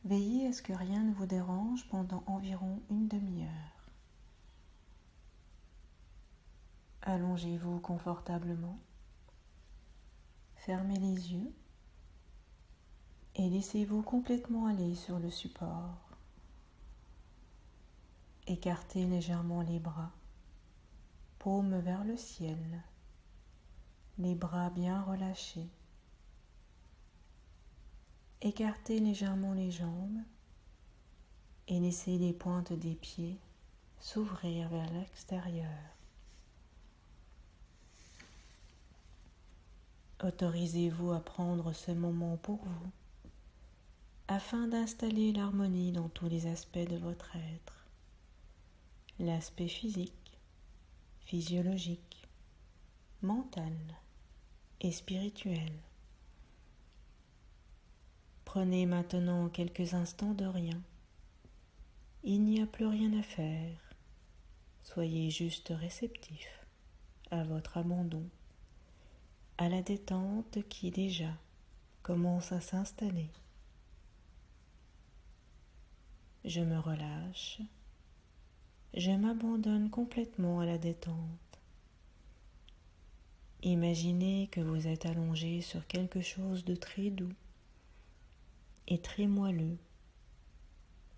Veillez à ce que rien ne vous dérange pendant environ une demi-heure. Allongez-vous confortablement, fermez les yeux et laissez-vous complètement aller sur le support. Écartez légèrement les bras, paume vers le ciel, les bras bien relâchés. Écartez légèrement les jambes et laissez les pointes des pieds s'ouvrir vers l'extérieur. Autorisez-vous à prendre ce moment pour vous afin d'installer l'harmonie dans tous les aspects de votre être. L'aspect physique, physiologique, mental et spirituel. Prenez maintenant quelques instants de rien. Il n'y a plus rien à faire. Soyez juste réceptif à votre abandon, à la détente qui déjà commence à s'installer. Je me relâche. Je m'abandonne complètement à la détente. Imaginez que vous êtes allongé sur quelque chose de très doux et très moelleux,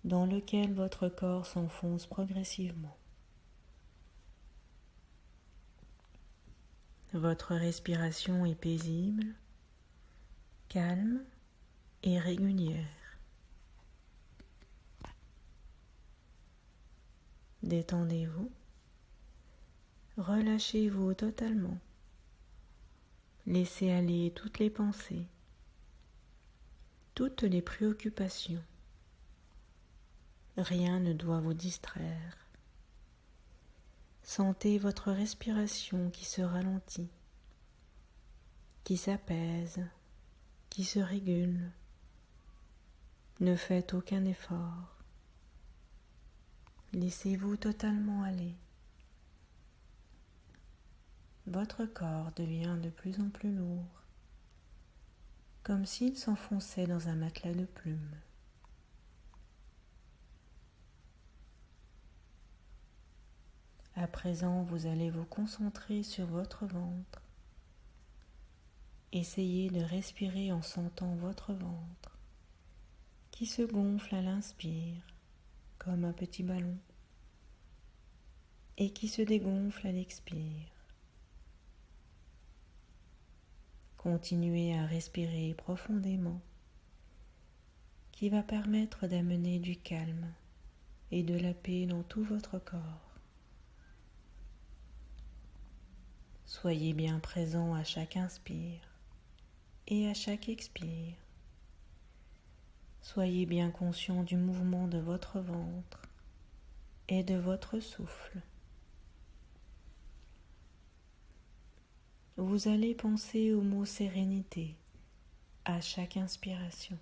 dans lequel votre corps s'enfonce progressivement. Votre respiration est paisible, calme et régulière. Détendez-vous, relâchez-vous totalement. Laissez aller toutes les pensées, toutes les préoccupations. Rien ne doit vous distraire. Sentez votre respiration qui se ralentit, qui s'apaise, qui se régule. Ne faites aucun effort. Laissez-vous totalement aller. Votre corps devient de plus en plus lourd, comme s'il s'enfonçait dans un matelas de plumes. À présent, vous allez vous concentrer sur votre ventre. Essayez de respirer en sentant votre ventre qui se gonfle à l'inspire comme un petit ballon et qui se dégonfle à l'expire. Continuez à respirer profondément, qui va permettre d'amener du calme et de la paix dans tout votre corps. Soyez bien présent à chaque inspire et à chaque expire. Soyez bien conscient du mouvement de votre ventre et de votre souffle. Vous allez penser au mot sérénité à chaque inspiration.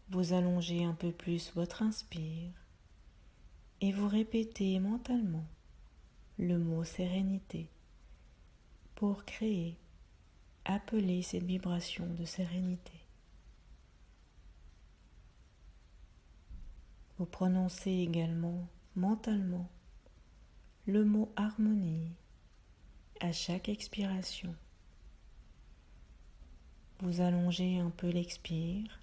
Vous allongez un peu plus votre inspire et vous répétez mentalement le mot sérénité pour créer, appeler cette vibration de sérénité. Vous prononcez également mentalement le mot harmonie à chaque expiration. Vous allongez un peu l'expire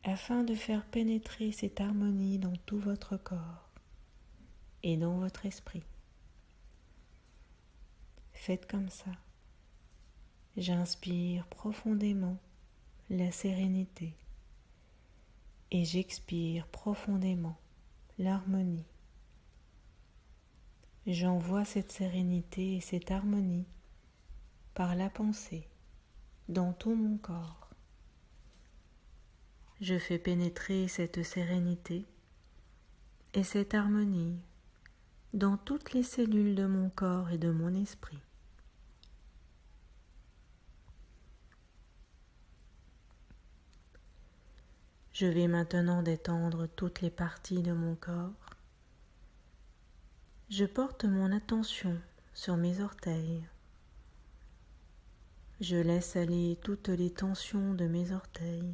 afin de faire pénétrer cette harmonie dans tout votre corps et dans votre esprit. Faites comme ça. J'inspire profondément la sérénité et j'expire profondément l'harmonie. J'envoie cette sérénité et cette harmonie par la pensée dans tout mon corps. Je fais pénétrer cette sérénité et cette harmonie dans toutes les cellules de mon corps et de mon esprit. Je vais maintenant détendre toutes les parties de mon corps. Je porte mon attention sur mes orteils. Je laisse aller toutes les tensions de mes orteils.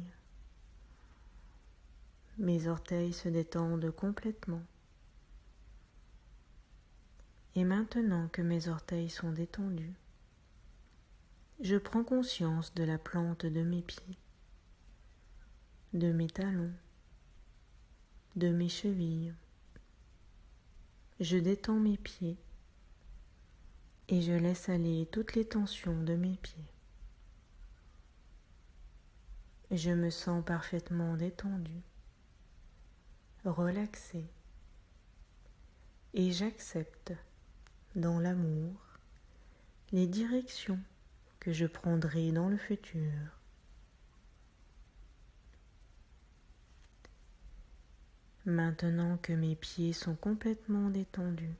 mes orteils se détendent complètement. Et maintenant que mes orteils sont détendus, je prends conscience de la plante de mes pieds, de mes talons, de mes chevilles. Je détends mes pieds et je laisse aller toutes les tensions de mes pieds. Je me sens parfaitement détendu, relaxé, et j'accepte, dans l'amour, les directions que je prendrai dans le futur. Maintenant que mes pieds sont complètement détendus,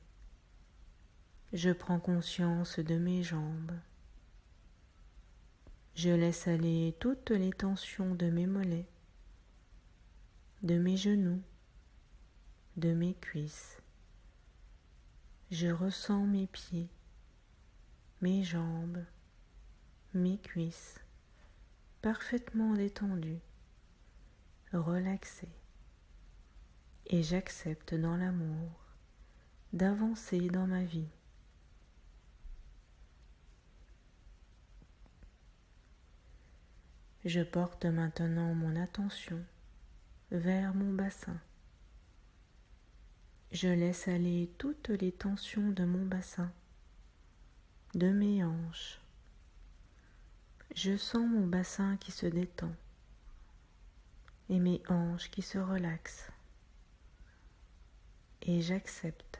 je prends conscience de mes jambes. Je laisse aller toutes les tensions de mes mollets, de mes genoux, de mes cuisses. Je ressens mes pieds, mes jambes, mes cuisses, parfaitement détendus, relaxés. Et j'accepte dans l'amour d'avancer dans ma vie. Je porte maintenant mon attention vers mon bassin. Je laisse aller toutes les tensions de mon bassin, de mes hanches. Je sens mon bassin qui se détend et mes hanches qui se relaxent. Et j'accepte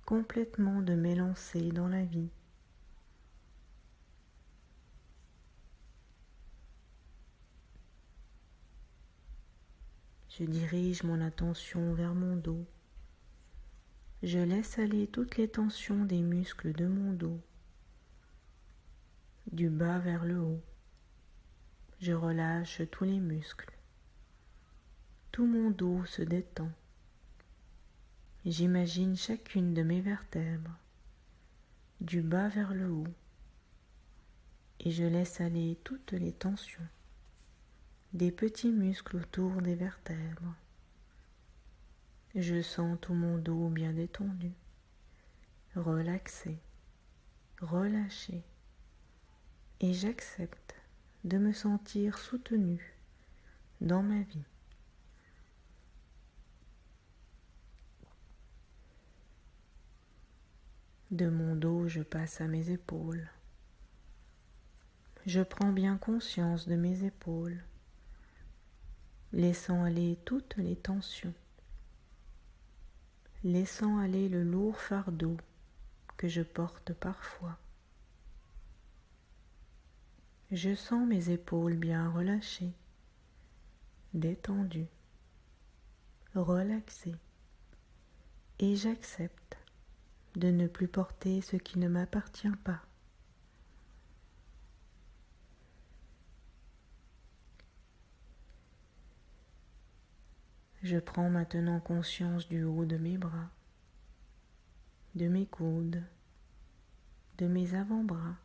complètement de m'élancer dans la vie. Je dirige mon attention vers mon dos. Je laisse aller toutes les tensions des muscles de mon dos, du bas vers le haut. Je relâche tous les muscles. Tout mon dos se détend. J'imagine chacune de mes vertèbres, du bas vers le haut, et je laisse aller toutes les tensions des petits muscles autour des vertèbres. Je sens tout mon dos bien détendu, relaxé, relâché, et j'accepte de me sentir soutenu dans ma vie. De mon dos, je passe à mes épaules. Je prends bien conscience de mes épaules, laissant aller toutes les tensions, laissant aller le lourd fardeau que je porte parfois. Je sens mes épaules bien relâchées, détendues, relaxées, et j'accepte de ne plus porter ce qui ne m'appartient pas. Je prends maintenant conscience du haut de mes bras, de mes coudes, de mes avant-bras,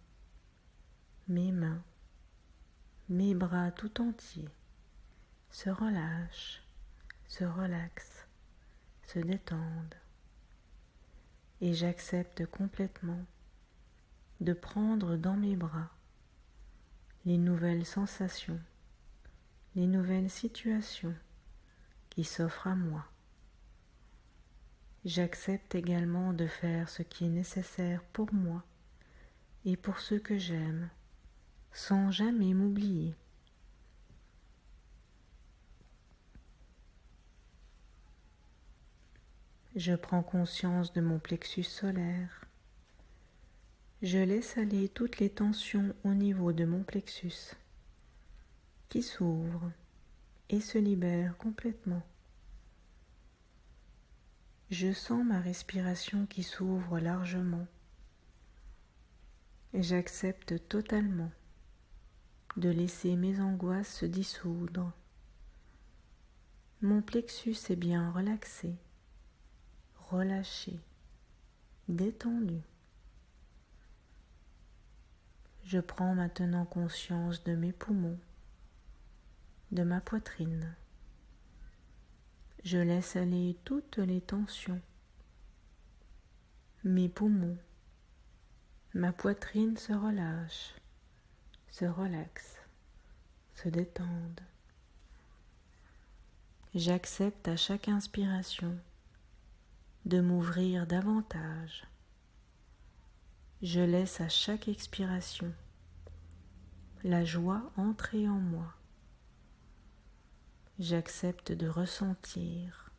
mes mains, mes bras tout entiers se relâchent, se relaxent, se détendent. Et j'accepte complètement de prendre dans mes bras les nouvelles sensations, les nouvelles situations qui s'offrent à moi. J'accepte également de faire ce qui est nécessaire pour moi et pour ceux que j'aime, sans jamais m'oublier. Je prends conscience de mon plexus solaire. Je laisse aller toutes les tensions au niveau de mon plexus, qui s'ouvre et se libère complètement. Je sens ma respiration qui s'ouvre largement et j'accepte totalement de laisser mes angoisses se dissoudre. Mon plexus est bien relaxé, relâché, détendu. Je prends maintenant conscience de mes poumons, de ma poitrine. Je laisse aller toutes les tensions. Mes poumons, ma poitrine se relâchent, se relaxent, se détendent. J'accepte à chaque inspiration de m'ouvrir davantage. Je laisse à chaque expiration la joie entrer en moi. J'accepte de ressentir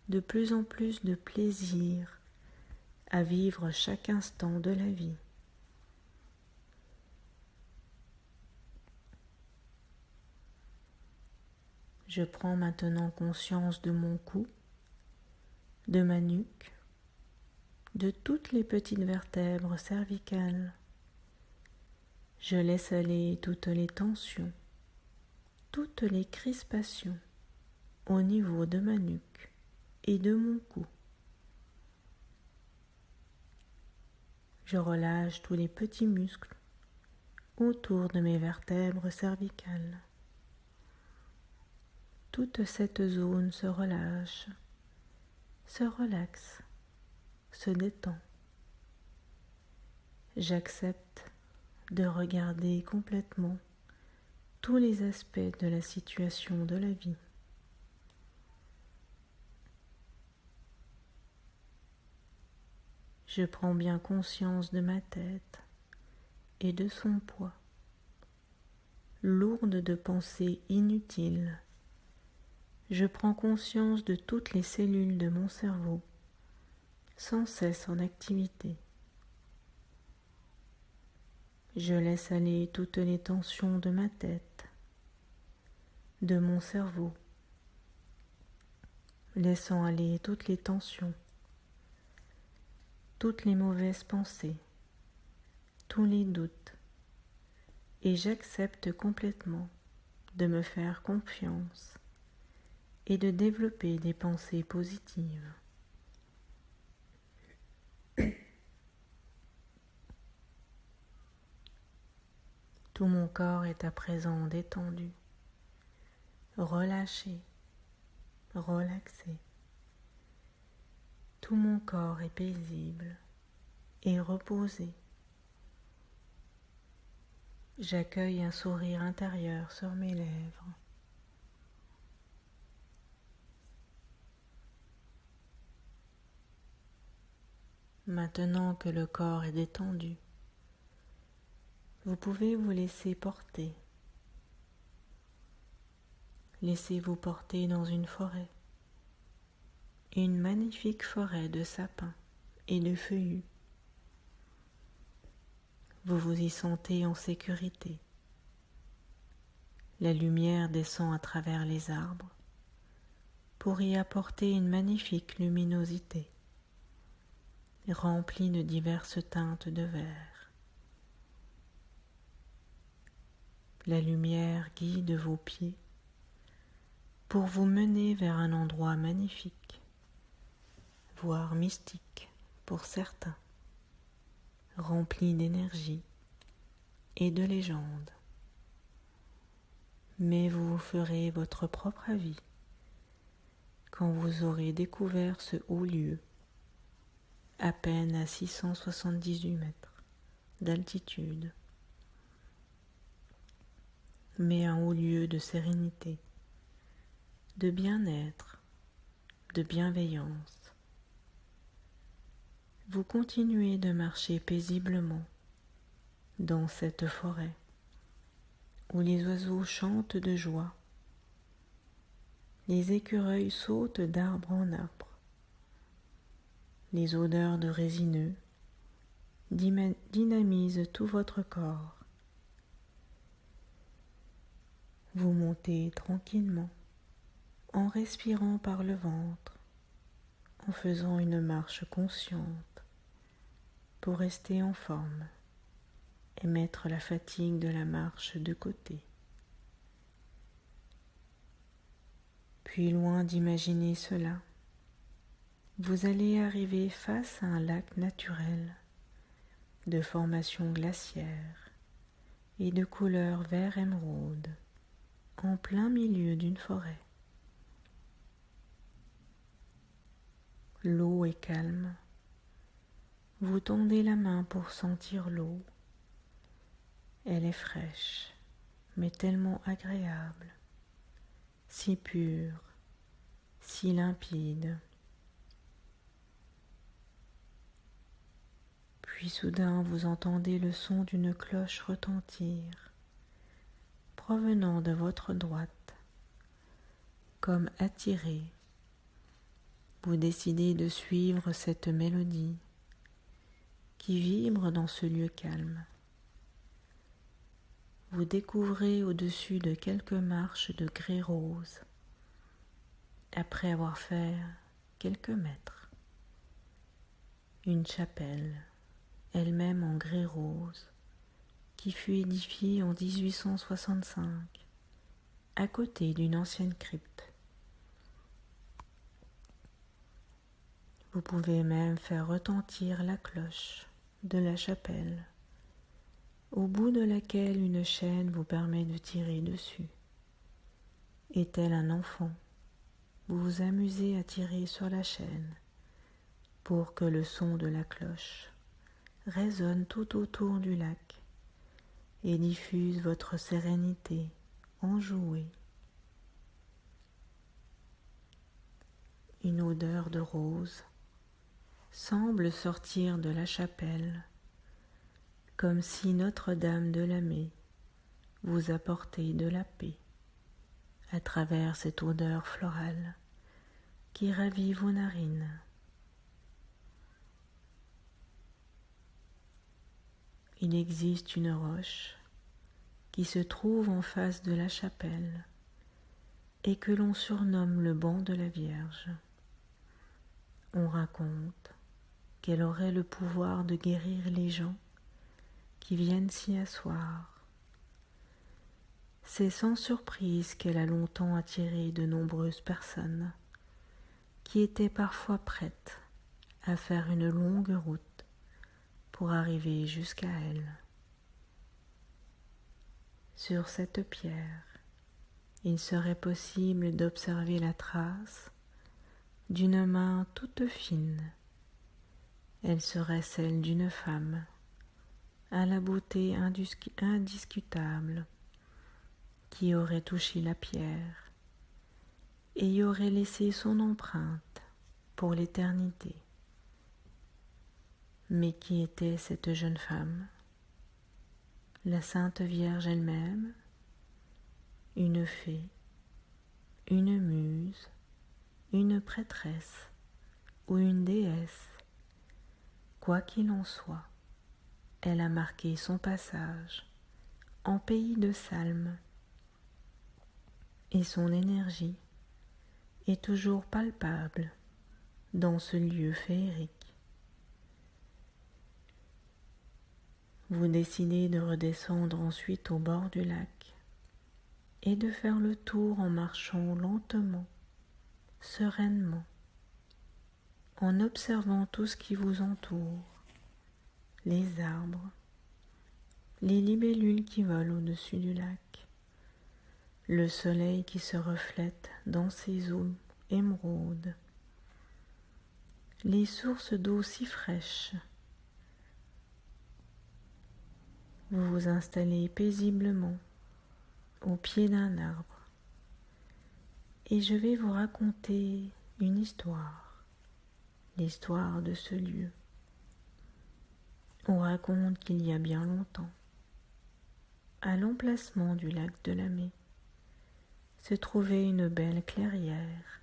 de plus en plus de plaisir à vivre chaque instant de la vie. Je prends maintenant conscience de mon cou, de ma nuque, de toutes les petites vertèbres cervicales. Je laisse aller toutes les tensions, toutes les crispations au niveau de ma nuque et de mon cou. Je relâche tous les petits muscles autour de mes vertèbres cervicales. Toute cette zone se relâche, se relaxe, se détend. J'accepte de regarder complètement tous les aspects de la situation de la vie. Je prends bien conscience de ma tête et de son poids, lourde de pensées inutiles. Je prends conscience de toutes les cellules de mon cerveau, sans cesse en activité. Je laisse aller toutes les tensions de ma tête, de mon cerveau, laissant aller toutes les tensions, toutes les mauvaises pensées, tous les doutes, et j'accepte complètement de me faire confiance et de développer des pensées positives. Tout mon corps est à présent détendu, relâché, relaxé. Tout mon corps est paisible et reposé. J'accueille un sourire intérieur sur mes lèvres. Maintenant que le corps est détendu, vous pouvez vous laisser porter. Laissez-vous porter dans une forêt, une magnifique forêt de sapins et de feuillus. Vous vous y sentez en sécurité. La lumière descend à travers les arbres pour y apporter une magnifique luminosité, remplie de diverses teintes de vert. La lumière guide vos pieds pour vous mener vers un endroit magnifique, voire mystique pour certains, rempli d'énergie et de légendes. Mais vous vous ferez votre propre avis quand vous aurez découvert ce haut lieu, à peine à 678 mètres d'altitude, mais un haut lieu de sérénité, de bien-être, de bienveillance. Vous continuez de marcher paisiblement dans cette forêt où les oiseaux chantent de joie, les écureuils sautent d'arbre en arbre, les odeurs de résineux dynamisent tout votre corps. Vous montez tranquillement en respirant par le ventre, en faisant une marche consciente pour rester en forme et mettre la fatigue de la marche de côté. Puis, loin d'imaginer cela, vous allez arriver face à un lac naturel de formation glaciaire et de couleur vert émeraude, en plein milieu d'une forêt. L'eau est calme. Vous tendez la main pour sentir l'eau. Elle est fraîche, mais tellement agréable, si pure, si limpide. Puis soudain vous entendez le son d'une cloche retentir, provenant de votre droite, comme attiré. Vous décidez de suivre cette mélodie qui vibre dans ce lieu calme. Vous découvrez au-dessus de quelques marches de grès rose, après avoir fait quelques mètres, une chapelle, elle-même en grès rose, qui fut édifiée en 1865, à côté d'une ancienne crypte. Vous pouvez même faire retentir la cloche de la chapelle, au bout de laquelle une chaîne vous permet de tirer dessus. Et tel un enfant, vous vous amusez à tirer sur la chaîne pour que le son de la cloche résonne tout autour du lac et diffuse votre sérénité enjouée. Une odeur de rose semble sortir de la chapelle, comme si Notre-Dame de Lamé vous apportait de la paix à travers cette odeur florale qui ravit vos narines. Il existe une roche qui se trouve en face de la chapelle et que l'on surnomme le banc de la Vierge. On raconte qu'elle aurait le pouvoir de guérir les gens qui viennent s'y asseoir. C'est sans surprise qu'elle a longtemps attiré de nombreuses personnes qui étaient parfois prêtes à faire une longue route pour arriver jusqu'à elle. Sur cette pierre, il serait possible d'observer la trace d'une main toute fine. Elle serait celle d'une femme, à la beauté indiscutable, qui aurait touché la pierre et y aurait laissé son empreinte pour l'éternité. Mais qui était cette jeune femme? La Sainte Vierge elle-même? Une fée? Une muse? Une prêtresse? Ou une déesse? Quoi qu'il en soit, elle a marqué son passage en pays de Salm, et son énergie est toujours palpable dans ce lieu féerique. Vous décidez de redescendre ensuite au bord du lac et de faire le tour en marchant lentement, sereinement, en observant tout ce qui vous entoure, les arbres, les libellules qui volent au-dessus du lac, le soleil qui se reflète dans ses eaux émeraudes, les sources d'eau si fraîches. Vous vous installez paisiblement au pied d'un arbre et je vais vous raconter une histoire, l'histoire de ce lieu. On raconte qu'il y a bien longtemps, à l'emplacement du lac de Lamé, se trouvait une belle clairière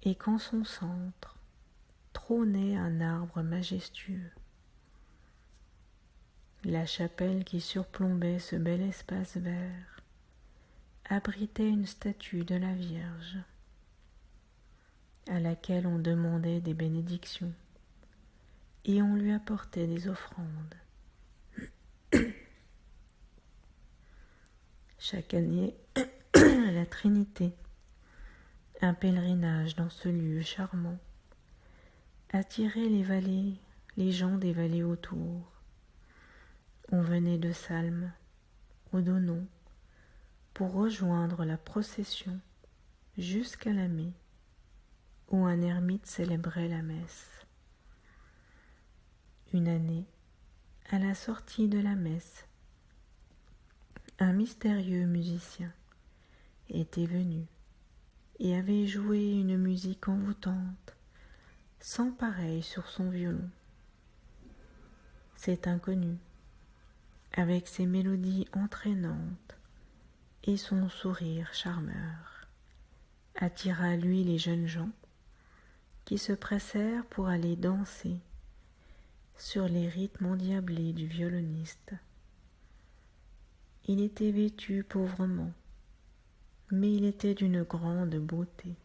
et qu'en son centre trônait un arbre majestueux. La chapelle qui surplombait ce bel espace vert abritait une statue de la Vierge, à laquelle on demandait des bénédictions et on lui apportait des offrandes. Chaque année, la Trinité, un pèlerinage dans ce lieu charmant, attirait les gens des vallées autour. On venait de Salm, au Donon, pour rejoindre la procession jusqu'à Lamé, où un ermite célébrait la messe. Une année, à la sortie de la messe, un mystérieux musicien était venu et avait joué une musique envoûtante, sans pareil sur son violon. Cet inconnu, avec ses mélodies entraînantes et son sourire charmeur, attira à lui les jeunes gens qui se pressèrent pour aller danser sur les rythmes endiablés du violoniste. Il était vêtu pauvrement, mais il était d'une grande beauté,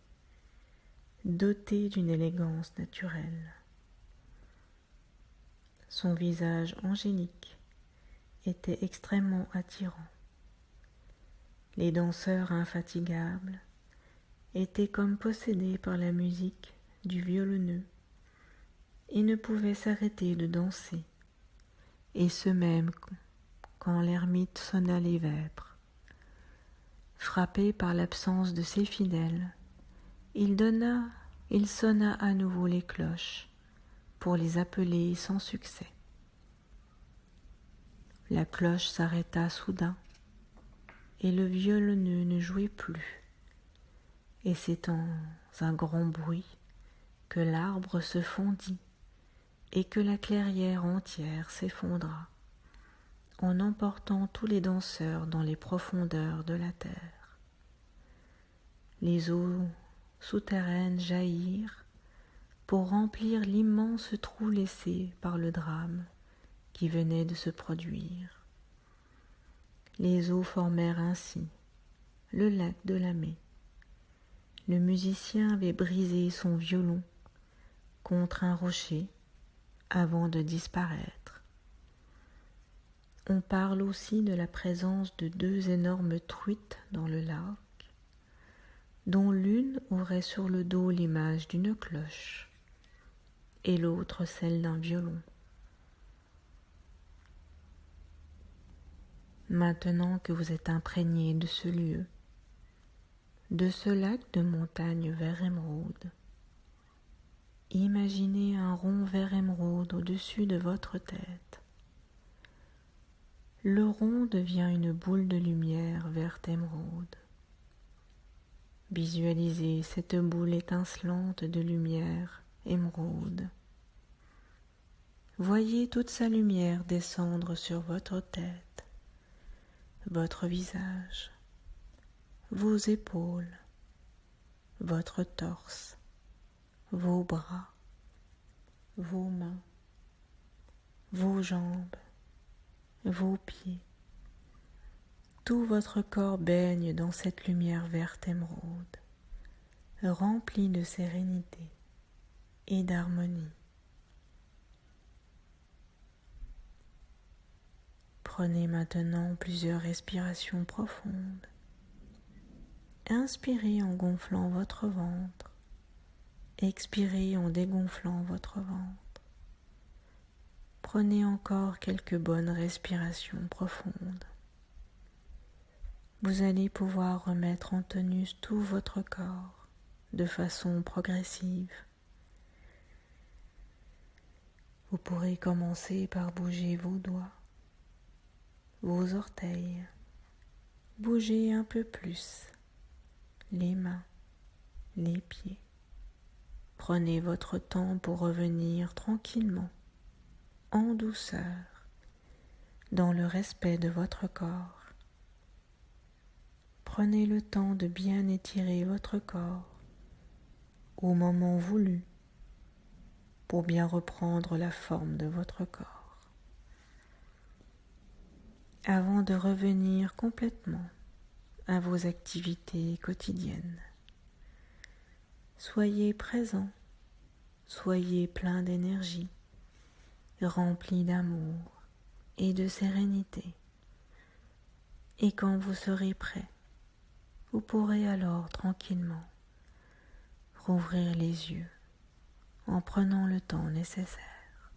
doté d'une élégance naturelle. Son visage angélique était extrêmement attirant. Les danseurs infatigables étaient comme possédés par la musique du violoneux et ne pouvaient s'arrêter de danser, et ce même quand l'ermite sonna les vêpres. Frappé par l'absence de ses fidèles, il sonna à nouveau les cloches pour les appeler sans succès. La cloche s'arrêta soudain et le violoneux ne jouait plus, et c'est dans un grand bruit que l'arbre se fondit et que la clairière entière s'effondra, en emportant tous les danseurs dans les profondeurs de la terre. Les eaux souterraines jaillirent pour remplir l'immense trou laissé par le drame qui venait de se produire. Les eaux formèrent ainsi le lac de Lamé. Le musicien avait brisé son violon contre un rocher avant de disparaître. On parle aussi de la présence de 2 énormes truites dans le lac, dont l'une aurait sur le dos l'image d'une cloche et l'autre celle d'un violon. Maintenant que vous êtes imprégné de ce lieu, de ce lac de montagne vert émeraude, imaginez un rond vert émeraude au-dessus de votre tête. Le rond devient une boule de lumière verte émeraude. Visualisez cette boule étincelante de lumière émeraude. Voyez toute sa lumière descendre sur votre tête, votre visage, vos épaules, votre torse, vos bras, vos mains, vos jambes, vos pieds. Tout votre corps baigne dans cette lumière verte émeraude, remplie de sérénité et d'harmonie. Prenez maintenant plusieurs respirations profondes. Inspirez en gonflant votre ventre. Expirez en dégonflant votre ventre. Prenez encore quelques bonnes respirations profondes. Vous allez pouvoir remettre en tonus tout votre corps de façon progressive. Vous pourrez commencer par bouger vos doigts, vos orteils. Bougez un peu plus les mains, les pieds. Prenez votre temps pour revenir tranquillement, en douceur, dans le respect de votre corps. Prenez le temps de bien étirer votre corps au moment voulu pour bien reprendre la forme de votre corps. Avant de revenir complètement à vos activités quotidiennes, soyez présent, soyez plein d'énergie, rempli d'amour et de sérénité. Et quand vous serez prêt, vous pourrez alors tranquillement rouvrir les yeux en prenant le temps nécessaire.